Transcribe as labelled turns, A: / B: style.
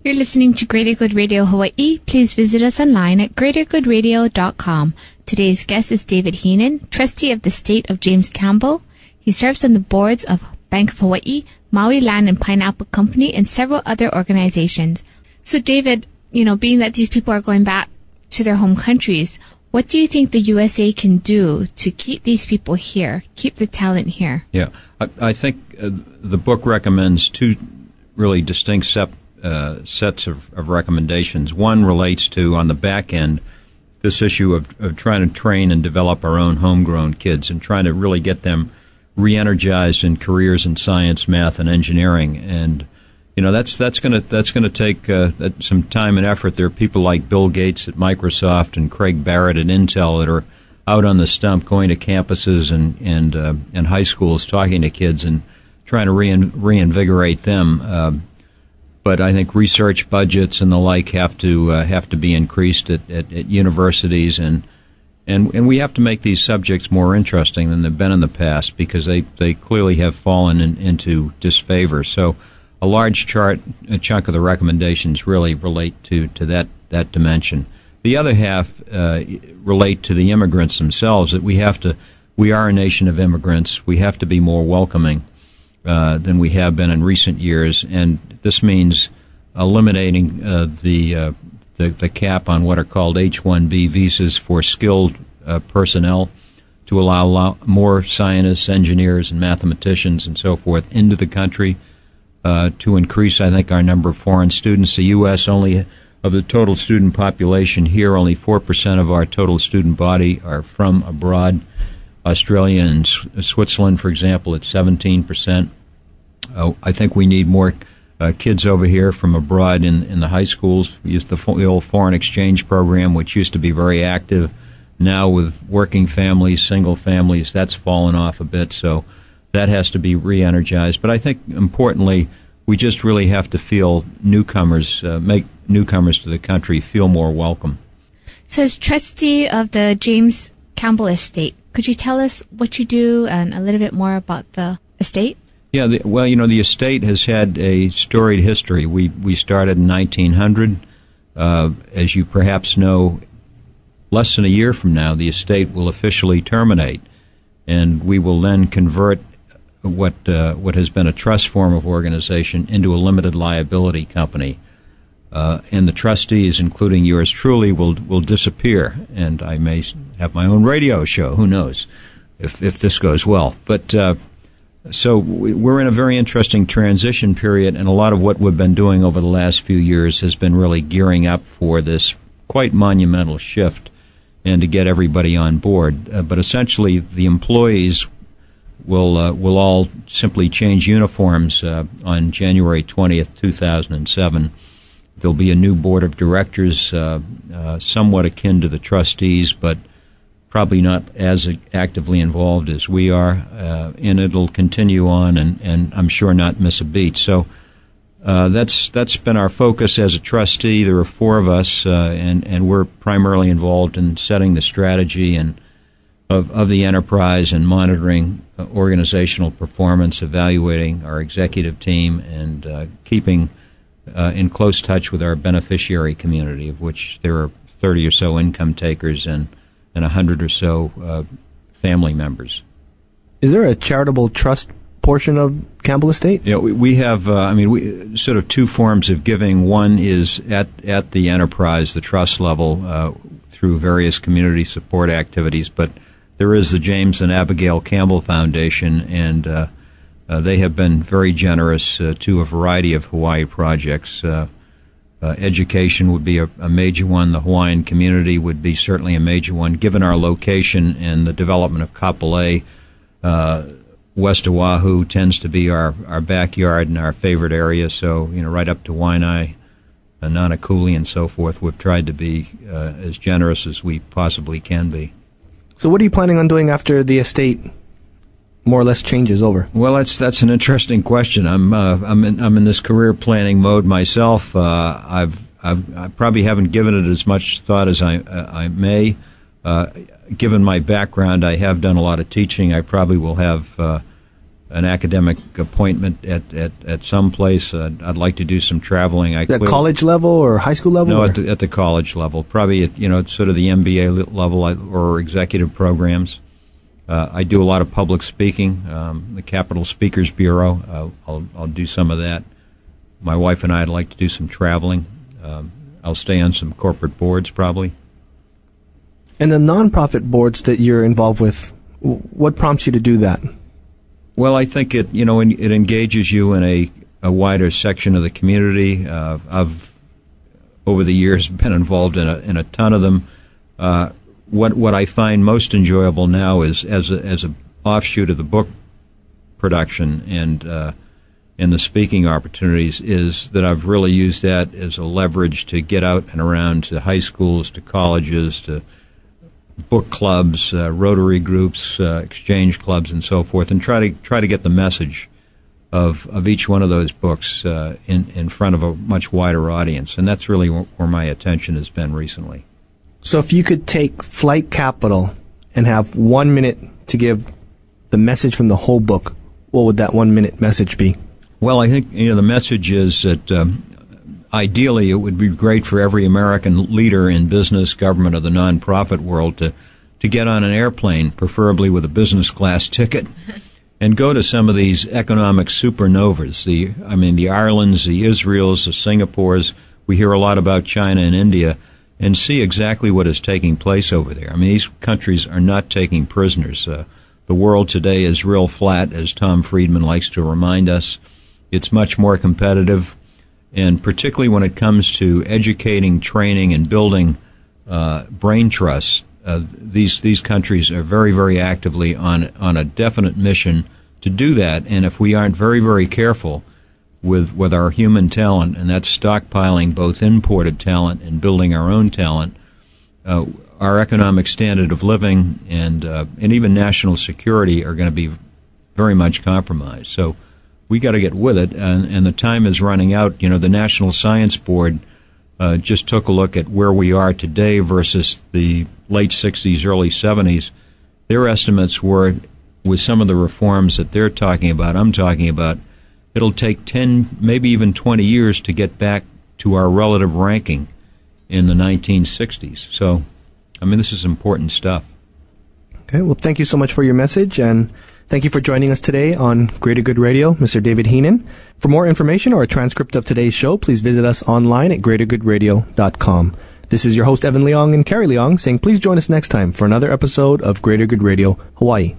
A: You're listening to Greater Good Radio Hawaii. Please visit us online at greatergoodradio.com. Today's guest is David Heenan, trustee of the estate of James Campbell. He serves on the boards of Bank of Hawaii, Maui Land and Pineapple Company, and several other organizations. So, David, being that these people are going back to their home countries, what do you think the USA can do to keep these people here, keep the talent here?
B: Yeah, I think the book recommends two really distinct sets of recommendations. One relates to, on the back end, this issue of trying to train and develop our own homegrown kids and trying to really get them re-energized in careers in science, math, and engineering. And that's going to take some time and effort. There are people like Bill Gates at Microsoft and Craig Barrett at Intel that are out on the stump, going to campuses and high schools, talking to kids and trying to reinvigorate them. But I think research budgets and the like have to be increased at universities, and we have to make these subjects more interesting than they've been in the past, because they clearly have fallen into disfavor. So a large chunk of the recommendations really relate to that dimension. The other half relate to the immigrants themselves, that we are a nation of immigrants. We have to be more welcoming than we have been in recent years, and this means eliminating the cap on what are called H-1B visas for skilled personnel, to allow more scientists, engineers, and mathematicians and so forth into the country, to increase, I think, our number of foreign students. The U.S. only, of the total student population here, only 4% of our total student body are from abroad. Australia and Switzerland, for example, it's 17%. I think we need more kids over here from abroad in the high schools. We use the old foreign exchange program, which used to be very active. Now with working families, single families, that's fallen off a bit, so that has to be re-energized. But I think, importantly, we just really have to feel make newcomers to the country feel more welcome.
A: So as trustee of the James Campbell estate, could you tell us what you do and a little bit more about the estate?
B: Yeah, the estate has had a storied history. We started in 1900. As you perhaps know, less than a year from now, the estate will officially terminate, and we will then convert what has been a trust form of organization into a limited liability company. And the trustees, including yours truly, will disappear, and I may have my own radio show. Who knows if this goes well? But so we're in a very interesting transition period, and a lot of what we've been doing over the last few years has been really gearing up for this quite monumental shift and to get everybody on board. But essentially, the employees will all simply change uniforms on January 20th, 2007. There'll be a new board of directors, somewhat akin to the trustees, but probably not as actively involved as we are, and it'll continue on, and I'm sure not miss a beat. So that's been our focus as a trustee. There are four of us, and we're primarily involved in setting the strategy and of the enterprise and monitoring organizational performance, evaluating our executive team, and keeping in close touch with our beneficiary community, of which there are 30 or so income takers and 100 or so family members.
C: Is there a charitable trust portion of Campbell Estate?
B: Yeah, we have, we sort of two forms of giving. One is at the enterprise, the trust level, through various community support activities, but there is the James and Abigail Campbell Foundation, and they have been very generous to a variety of Hawaii projects. Education would be a major one. The Hawaiian community would be certainly a major one. Given our location and the development of Kapolei, West Oahu tends to be our backyard and our favorite area. So, right up to Waianae, Nanakuli, and so forth, we've tried to be as generous as we possibly can be.
C: So what are you planning on doing after the estate more or less changes over?
B: Well, that's an interesting question. I'm in this career planning mode myself. I probably haven't given it as much thought as I may. Given my background, I have done a lot of teaching. I probably will have an academic appointment at some place. I'd like to do some traveling.
C: At college level or high school level?
B: No, at the college level. Probably at sort of the MBA level or executive programs. I do a lot of public speaking. The Capital Speakers Bureau. I'll do some of that. My wife and I'd like to do some traveling. I'll stay on some corporate boards probably.
C: And the nonprofit boards that you're involved with, what prompts you to do that? Well,
B: I think it engages you in a wider section of the community. I've over the years been involved in a ton of them. What I find most enjoyable now is as a offshoot of the book production and the speaking opportunities is that I've really used that as a leverage to get out and around to high schools, to colleges, to book clubs, Rotary groups, exchange clubs, and so forth, and try to get the message of each one of those books in front of a much wider audience, and that's really where my attention has been recently.
C: So, if you could take Flight Capital and have 1 minute to give the message from the whole book, what would that 1 minute message be?
B: Well, I think the message is that. Ideally, it would be great for every American leader in business, government, or the nonprofit world to get on an airplane, preferably with a business class ticket, and go to some of these economic supernovas. The Irelands, the Israels, the Singapores. We hear a lot about China and India, and see exactly what is taking place over there. These countries are not taking prisoners. The world today is real flat, as Tom Friedman likes to remind us. It's much more competitive. And particularly when it comes to educating, training, and building brain trusts, these countries are very, very actively on a definite mission to do that. And if we aren't very, very careful with our human talent, and that's stockpiling both imported talent and building our own talent, our economic standard of living and even national security are going to be very much compromised. So we got to get with it, and the time is running out. The National Science Board just took a look at where we are today versus the late 60s, early 70s. Their estimates were, with some of the reforms that they're talking about, I'm talking about, it'll take 10, maybe even 20 years to get back to our relative ranking in the 1960s. So, this is important stuff.
C: Okay, well, thank you so much for your message, and thank you for joining us today on Greater Good Radio, Mr. David Heenan. For more information or a transcript of today's show, please visit us online at greatergoodradio.com. This is your host, Evan Leong and Carrie Leong, saying please join us next time for another episode of Greater Good Radio, Hawaii.